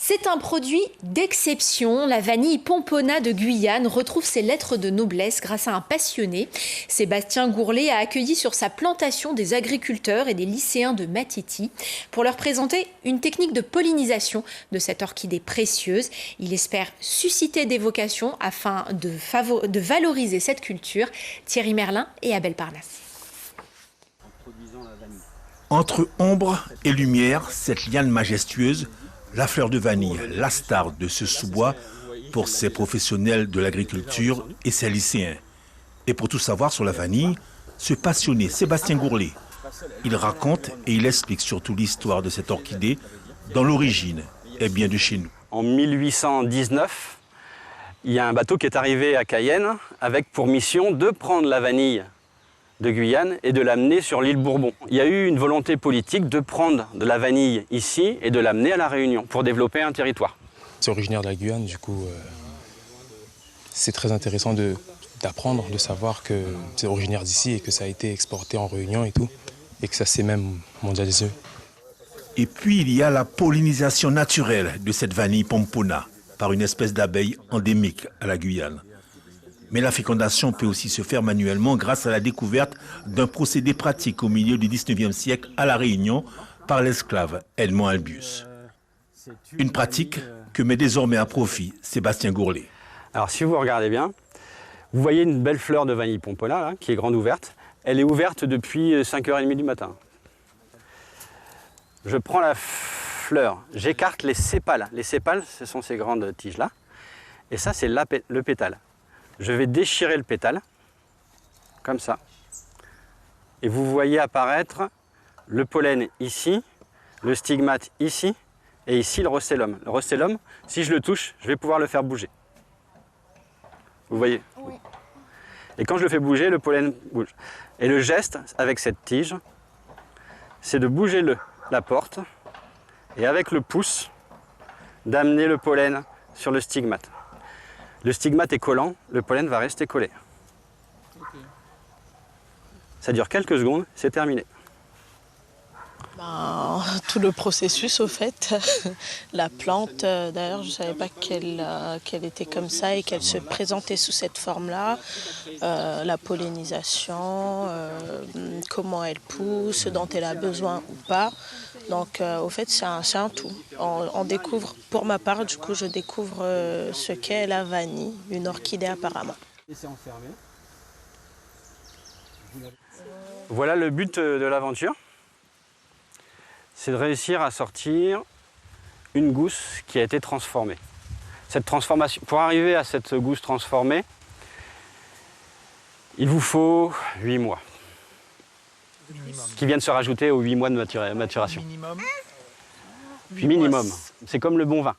C'est un produit d'exception. La vanille Pompona de Guyane retrouve ses lettres de noblesse grâce à un passionné. Sébastien Gourlet a accueilli sur sa plantation des agriculteurs et des lycéens de Matiti pour leur présenter une technique de pollinisation de cette orchidée précieuse. Il espère susciter des vocations afin de valoriser cette culture. Thierry Merlin et Abel Parnasse. Entre ombre et lumière, cette liane majestueuse, la fleur de vanille, la star de ce sous-bois pour ses professionnels de l'agriculture et ses lycéens. Et pour tout savoir sur la vanille, ce passionné Sébastien Gourlet. Il raconte et il explique surtout l'histoire de cette orchidée dont l'origine est bien de chez nous. En 1819, il y a un bateau qui est arrivé à Cayenne avec pour mission de prendre la vanille de Guyane et de l'amener sur l'île Bourbon. Il y a eu une volonté politique de prendre de la vanille ici et de l'amener à La Réunion pour développer un territoire. C'est originaire de la Guyane, du coup, c'est très intéressant d'apprendre, de savoir que c'est originaire d'ici et que ça a été exporté en Réunion et tout, et que ça s'est même mondialisé. Et puis il y a la pollinisation naturelle de cette vanille Pompona par une espèce d'abeille endémique à la Guyane. Mais la fécondation peut aussi se faire manuellement grâce à la découverte d'un procédé pratique au milieu du 19e siècle à La Réunion par l'esclave Edmond Albius. Une pratique que met désormais à profit Sébastien Gourlet. Alors si vous regardez bien, vous voyez une belle fleur de vanille Pompona là, qui est grande ouverte. Elle est ouverte depuis 5h30 du matin. Je prends la fleur, j'écarte les sépales. Les sépales, ce sont ces grandes tiges-là. Et ça, c'est le pétale. Je vais déchirer le pétale, comme ça. Et vous voyez apparaître le pollen ici, le stigmate ici, et ici le rostellum. Le rostellum, si je le touche, je vais pouvoir le faire bouger. Vous voyez? Oui. Et quand je le fais bouger, le pollen bouge. Et le geste avec cette tige, c'est de bouger la porte, et avec le pouce, d'amener le pollen sur le stigmate. Le stigmate est collant, le pollen va rester collé. Okay. Ça dure quelques secondes, c'est terminé. Tout le processus, au fait. La plante, d'ailleurs, je ne savais pas qu'elle était comme ça et qu'elle se présentait sous cette forme-là. La pollinisation, comment elle pousse, ce dont elle a besoin ou pas. Donc, au fait, c'est un tout. On découvre, pour ma part, du coup, je découvre ce qu'est la vanille, une orchidée apparemment. Voilà le but de l'aventure. C'est de réussir à sortir une gousse qui a été transformée. Cette transformation, pour arriver à cette gousse transformée, il vous faut 8 mois. Qui viennent se rajouter aux 8 mois de maturation. Minimum. Minimum. C'est comme le bon vin.